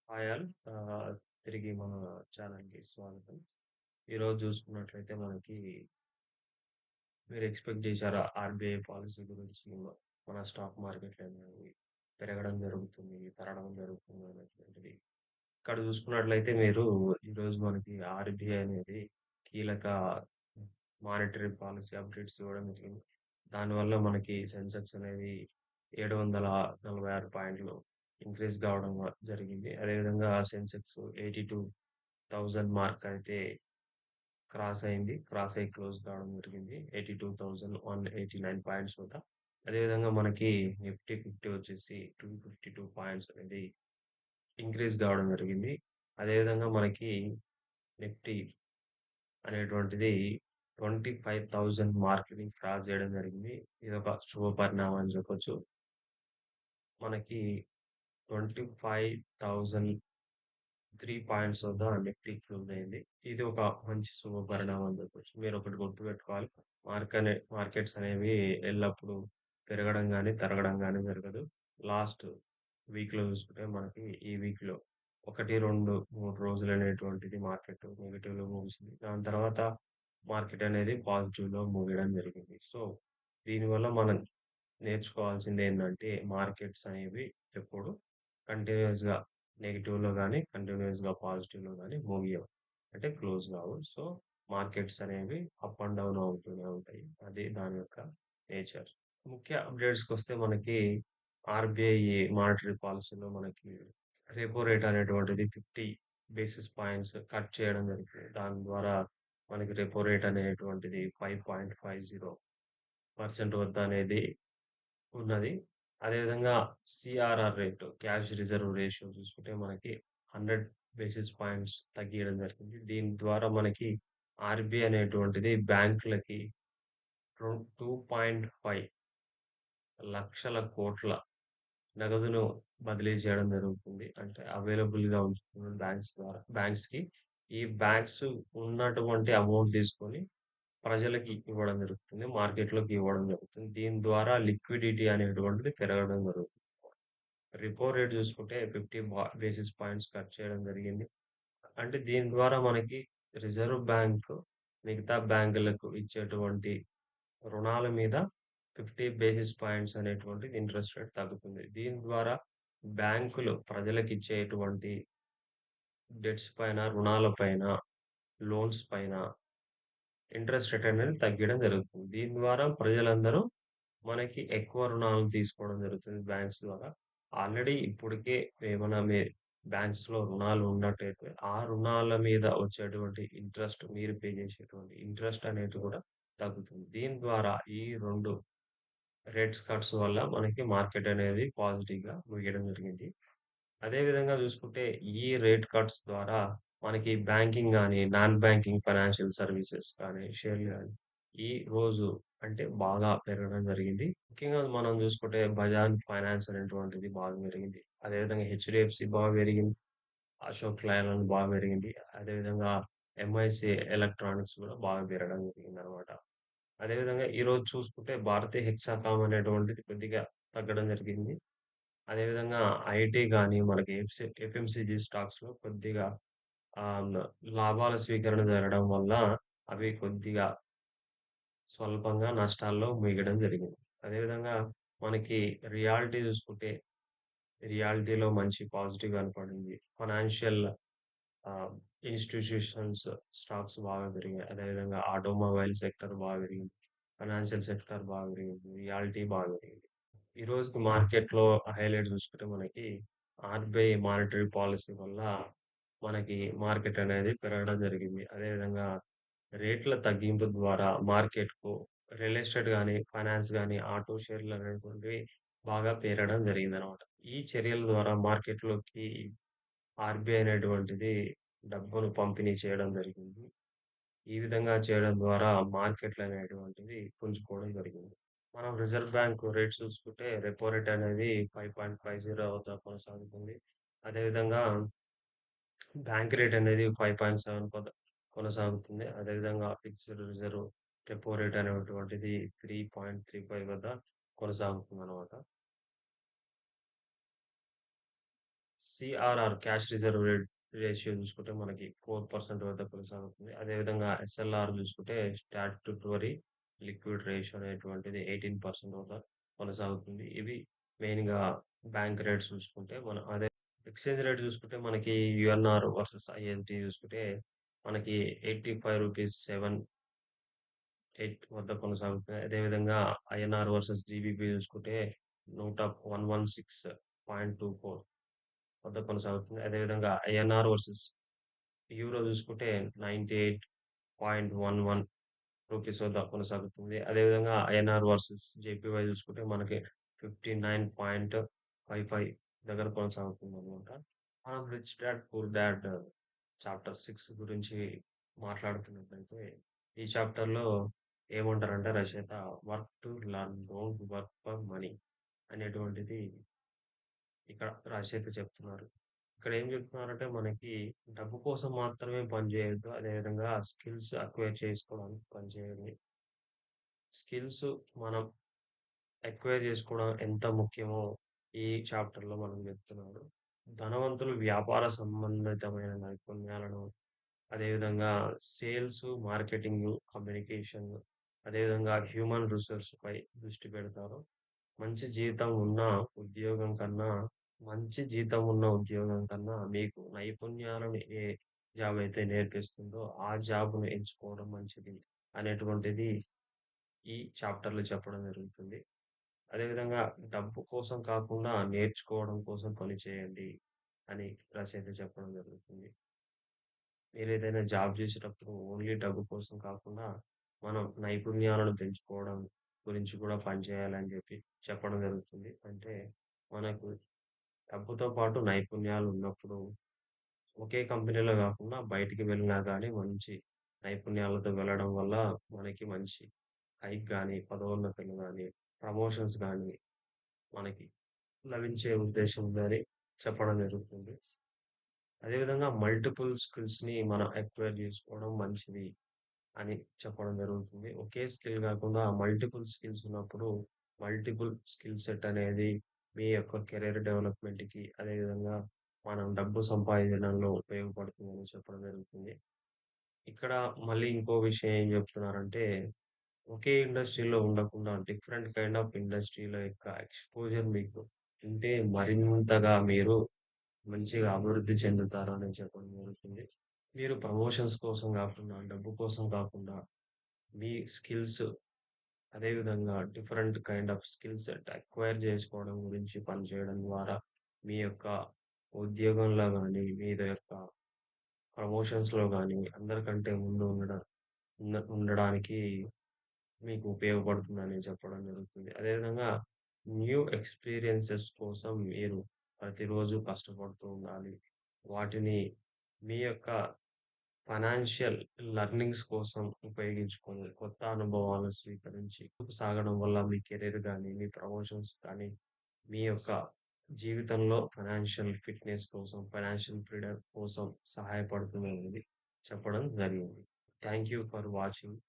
Hi all. తిరిగి మన ఛానల్‌కి స్వాగతం. ఈరోజు చూసుకున్నట్లయితే మనకి మీరు ఎక్స్‌పెక్ట్ చేశారా? ఆర్‌బీఐ పాలసీ గురించి మన స్టాక్ మార్కెట్‌లు అనేవి పెరగడం జరుగుతుంది, తరగడం జరుగుతుంది అనేటువంటిది. ఇక్కడ చూసుకున్నట్లయితే మీరు ఈరోజు మనకి ఆర్‌బీఐ అనేది కీలక మానిటరీ పాలసీ అప్‌డేట్స్ ఇవ్వడం జరిగింది. దానివల్ల మనకి సెన్సెక్స్ అనేది 746 పాయింట్లు ఇంక్రీజ్ కావడం జరిగింది. అదేవిధంగా సెన్సెక్స్ 82,000 మార్క్ అయితే క్రాస్ అయింది. క్రాస్ అయ్యి క్లోజ్ కావడం జరిగింది. 82,189 పాయింట్స్ వద్ద. అదేవిధంగా మనకి నిఫ్టీ 50 వచ్చేసి 252 పాయింట్స్ అనేది ఇంక్రీజ్ కావడం జరిగింది. అదేవిధంగా మనకి నిఫ్టీ అనేటువంటిది 25,000 మార్క్‌ని క్రాస్ చేయడం జరిగింది. ఇదొక శుభ పరిణామం అని చెప్పొచ్చు. మనకి 25,003 పాయింట్స్ వద్ద నిఫ్టీ క్లోజ్ అయింది. ఇది ఒక మంచి శుభ పరిణామం అని చెప్పొచ్చు. మీరొకటి గుర్తుపెట్టుకోవాలి. మార్కెట్స్ అనేవి ఎల్లప్పుడూ పెరగడం గాని, తరగడం గాని జరగదు. లాస్ట్ వీక్‌లో చూసుకుంటే మనకి ఈ వీక్‌లో 1, 2, 3 రోజులనేటువంటిది మార్కెట్ నెగెటివ్‌లో ముగిసింది. దాని తర్వాత మార్కెట్ అనేది పాజిటివ్‌లో ముగియడం జరిగింది. సో, దీనివల్ల మనం నేర్చుకోవాల్సిందేందంటే మార్కెట్స్ అనేవి ఎప్పుడు కంటిన్యూయస్‌గా నెగెటివ్‌లో గాని, కంటిన్యూయస్‌గా పాజిటివ్‌లో గాని ముగియవు. అంటే క్లోజ్ కావు. సో, మార్కెట్స్ అనేవి అప్ అండ్ డౌన్ అవుతూనే ఉంటాయి. అది దాని యొక్క నేచర్. ముఖ్య అప్‌డేట్స్‌కొస్తే మనకి ఆర్‌బీఐ మానిటరీ పాలసీలో మనకి రెపో రేట్ అనేటువంటిది 50 బేసిస్ పాయింట్స్ కట్ చేయడం జరిగింది. దాని ద్వారా మనకి రెపో రేట్ అనేటువంటిది 5.50% వద్ద అనేది ఉన్నది. అదేవిధంగా CRR rate, cash reserve ratio చూసుకుంటే మనకి 100 బేసిస్ పాయింట్స్ తగ్గియడం జరిగింది. దీని ద్వారా మనకి ఆర్‌బీఐ అనేటువంటిది బ్యాంకులకి 2.5 లక్షల కోట్ల నగదును బదిలీ చేయడం జరుగుతుంది. అంటే అవైలబుల్‌గా ఉంచుతున్న బ్యాంక్స్‌కి. ఈ బ్యాంక్స్ ఉన్నటువంటి అమౌంట్ తీసుకొని ప్రజలకి ఇవ్వడం జరుగుతుంది. మార్కెట్‌లోకి ఇవ్వడం జరుగుతుంది. దీని ద్వారా లిక్విడిటీ అనేటువంటిది పెరగడం జరుగుతుంది. రెపో రేట్ చూసుకుంటే 50 బేసిస్ పాయింట్స్ కట్ చేయడం జరిగింది. అంటే దీని ద్వారా మనకి రిజర్వ్ బ్యాంక్ మిగతా బ్యాంకులకు ఇచ్చేటువంటి రుణాల మీద 50 బేసిస్ పాయింట్స్ అనేటువంటిది ఇంట్రెస్ట్ రేట్ తగ్గుతుంది. దీని ద్వారా బ్యాంకులు ప్రజలకిచ్చేటువంటి డెట్స్ పైన, రుణాల పైన, లోన్స్ పైన ఇంట్రెస్ట్ రేట్ అనేది తగ్గడం జరుగుతుంది. దీని ద్వారా ప్రజలందరూ మనకి ఎక్కువ రుణాలను తీసుకోవడం జరుగుతుంది బ్యాంక్స్ ద్వారా. ఆల్రెడీ ఇప్పటికే ఏమన్నా బ్యాంక్స్‌లో రుణాలు ఉన్నట్టయితే, ఆ రుణాల మీద వచ్చేటువంటి ఇంట్రెస్ట్ మీరు పే చేసేటువంటి ఇంట్రెస్ట్ అనేది కూడా తగ్గుతుంది. దీని ద్వారా ఈ 2 రేట్స్ కట్స్ వల్ల మనకి మార్కెట్ అనేది పాజిటివ్‌గా ముగియడం జరిగింది. అదే విధంగా చూసుకుంటే ఈ రేట్ కట్స్ ద్వారా మనకి బ్యాంకింగ్ గాని, నాన్ బ్యాంకింగ్ ఫైనాన్షియల్ సర్వీసెస్ కానీ, షేర్లు గాని ఈ రోజు అంటే బాగా పెరగడం జరిగింది. ముఖ్యంగా మనం చూసుకుంటే బజాజ్ ఫైనాన్స్ అనేటువంటిది బాగా పెరిగింది. అదేవిధంగా హెచ్‌డీఎఫ్‌సీ బాగా పెరిగింది. అశోక్ లైలాండ్ బాగా పెరిగింది. అదేవిధంగా ఎంఐసీ ఎలక్ట్రానిక్స్ కూడా బాగా పెరగడం జరిగిందనమాట. అదేవిధంగా ఈరోజు చూసుకుంటే భారతీయ హెక్సాకామ్ అనేటువంటిది కొద్దిగా తగ్గడం జరిగింది. అదేవిధంగా ఐటీ గాని, మనకి ఎఫ్ఎంసీజీ స్టాక్స్‌లో కొద్దిగా ఆహ్, న లాభాల స్వీకరణ జరగడం వల్ల అవి కొద్దిగా స్వల్పంగా నష్టాల్లో మిగలడం జరిగింది. అదేవిధంగా మనకి రియాల్టీ చూసుకుంటే, రియాల్టీలో మంచి పాజిటివ్ కనపడింది. ఫైనాన్షియల్ ఆహ్, ఇన్‌స్టిట్యూషన్స్ స్టాక్స్ బాగా పెరిగాయి. అదేవిధంగా ఆటోమొబైల్ సెక్టర్ బాగా పెరిగింది. ఫైనాన్షియల్ సెక్టర్ బాగా పెరిగింది. రియాల్టీ బాగా పెరిగింది. ఈ రోజుకి మార్కెట్‌లో హైలైట్ చూసుకుంటే మనకి ఆర్‌బీఐ మానిటరీ పాలిసీ వల్ల మనకి మార్కెట్ అనేది పెరగడం జరిగింది. అదేవిధంగా రేట్ల తగ్గింపు ద్వారా మార్కెట్‌కు రియల్ ఎస్టేట్ గాని, ఫైనాన్స్ గాని, ఆటో షేర్లు అనేటువంటివి బాగా పెరగడం జరిగిందనమాట. ఈ చర్యల ద్వారా మార్కెట్‌లోకి ఆర్‌బీఐ అనేటువంటిది డబ్బును పంపిణీ చేయడం జరిగింది. ఈ విధంగా చేయడం ద్వారా మార్కెట్‌లనేటువంటివి పుంజుకోవడం జరిగింది. మనం రిజర్వ్ బ్యాంక్ రేట్స్ చూసుకుంటే రెపో రేట్ అనేది 5.50 వద్ద కొనసాగుతుంది. అదేవిధంగా బ్యాంక్ రేట్ అనేది 5.7 కొనసాగుతుంది. అదేవిధంగా ఫిక్స్డ్ రిజర్వ్ రెపో రేట్ అనేటువంటిది 3.35 వద్ద కొనసాగుతుందనమాట. సీఆర్ఆర్ క్యాష్ రిజర్వ్ రేషియో చూసుకుంటే మనకి 4% వద్ద కొనసాగుతుంది. అదేవిధంగా ఎస్ఎల్ఆర్ చూసుకుంటే స్టాట్యుటరీ లిక్విడ్ రేషియో అనేటువంటిది 18% వద్ద కొనసాగుతుంది. ఇవి మెయిన్‌గా బ్యాంక్ రేట్స్ చూసుకుంటే మనం అదే ఎక్స్‌చేంజ్ రేట్ చూసుకుంటే మనకి యూఎన్ఆర్ వర్సెస్ ఐఎన్‌టీ చూసుకుంటే మనకి రూ. 85.78 వద్ద కొనసాగుతుంది. అదేవిధంగా ఐఎన్ఆర్ వర్సెస్ జీబీపీ చూసుకుంటే 116.24 వద్ద కొనసాగుతుంది. అదేవిధంగా ఐఎన్ఆర్ వర్సెస్ యూరో చూసుకుంటే 98.11 రూపీస్ వద్ద కొనసాగుతుంది. అదేవిధంగా ఐఎన్ఆర్ వర్సెస్ జేపీవై చూసుకుంటే మనకి 59.55 దగ్గర కొనసాగుతుందనమాట. మనం rich dad poor dad chapter 6 గురించి మాట్లాడుతున్నట్లయితే, ఈ చాప్టర్‌లో ఏమంటారంటే రచయిత work to learn don't work for money అనేటువంటిది ఇక్కడ రచయిత చెప్తున్నారు. ఇక్కడ ఏం చెప్తున్నారంటే మనకి డబ్బు కోసం మాత్రమే పని చేయొద్దు. అదేవిధంగా స్కిల్స్ అక్వైర్ చేసుకోవడానికి పని చేయాలి. స్కిల్స్ మనం ఎక్వైర్ చేసుకోవడం ఎంత ముఖ్యమో ఈ చాప్టర్‌లో మనకు చెప్తున్నారు. ధనవంతులు వ్యాపార సంబంధితమైన నైపుణ్యాలను, అదేవిధంగా సేల్స్, మార్కెటింగ్, కమ్యూనికేషన్, అదేవిధంగా హ్యూమన్ రిసోర్స్‌పై దృష్టి పెడతారు. మంచి జీతం ఉన్న ఉద్యోగం కన్నా మంచి జీతం ఉన్న ఉద్యోగం కన్నా మీకు నైపుణ్యాలను ఏ జాబ్ అయితే నేర్పిస్తుందో ఆ జాబ్‌ను ఎంచుకోవడం మంచిది అనేటువంటిది ఈ చాప్టర్‌లో చెప్పడం జరుగుతుంది. అదేవిధంగా డబ్బు కోసం కాకుండా నేర్చుకోవడం కోసం పని చేయండి అని రచయిత చెప్పడం జరుగుతుంది. మీరేదైనా జాబ్ చేసేటప్పుడు ఓన్లీ డబ్బు కోసం కాకుండా, మనం నైపుణ్యాలను పెంచుకోవడం గురించి కూడా పనిచేయాలని చెప్పి చెప్పడం జరుగుతుంది. అంటే మనకు డబ్బుతో పాటు నైపుణ్యాలు ఉన్నప్పుడు ఒకే కంపెనీలో గాకుండా బయటికి వెళ్ళినా గానీ మంచి నైపుణ్యాలతో వెళ్ళడం వల్ల మనకి మంచి హైక్ గానీ, పదోన్నతులు గానీ, ప్రమోషన్స్ గానీ మనకి లభించే ఉద్దేశం గాని చెప్పడం జరుగుతుంది. అదేవిధంగా మల్టిపుల్ స్కిల్స్‌ని మనం అక్వైర్ జేసుకోవడం మంచిది అని చెప్పడం జరుగుతుంది. ఒకే స్కిల్ గాకుండా మల్టిపుల్ స్కిల్స్ ఉన్నప్పుడు, మల్టిపుల్ స్కిల్ సెట్ అనేది మీ యొక్క కెరియర్ డెవలప్‌మెంట్‌కి, అదేవిధంగా మనం డబ్బు సంపాదించడంలో ఉపయోగపడుతుందని చెప్పడం జరుగుతుంది. ఇక్కడ మళ్ళీ ఇంకో విషయం ఏం జెప్తున్నారంటే, ఒకే ఇండస్ట్రీలో ఉండకుండా డిఫరెంట్ కైండ్ ఆఫ్ ఇండస్ట్రీల యొక్క ఎక్స్‌పోజర్ మీకు ఉంటే మరింతగా మీరు మంచిగా అభివృద్ధి చెందుతారని చెప్పడం జరుగుతుంది. మీరు ప్రమోషన్స్ కోసం గాకుండా, డబ్బు కోసం కాకుండా, మీ స్కిల్స్ అదేవిధంగా different kind of skill set acquire చేసుకోవడం గురించి పనిచేయడం ద్వారా, మీ యొక్క ఉద్యోగంలో గాని, మీద యొక్క ప్రమోషన్స్‌లో గాని అందరికంటే ముందు ఉండడానికి మీకు ఉపయోగపడుతుందని చెప్పడం జరుగుతుంది. అదేవిధంగా న్యూ ఎక్స్‌పీరియన్సెస్ కోసం మీరు ప్రతిరోజు కష్టపడుతూ ఉండాలి. వాటిని మీ యొక్క ఫైనాన్షియల్ లెర్నింగ్స్ కోసం ఉపయోగించుకొని, కొత్త అనుభవాలను స్వీకరించి ముందుకు సాగడం వల్ల మీ కెరీర్ గాని, మీ ప్రమోషన్స్ కానీ, మీ యొక్క జీవితంలో ఫైనాన్షియల్ ఫిట్‌నెస్ కోసం, ఫైనాన్షియల్ ఫ్రీడమ్ కోసం సహాయపడుతుందనేది చెప్పడం జరిగింది. Thank you for watching.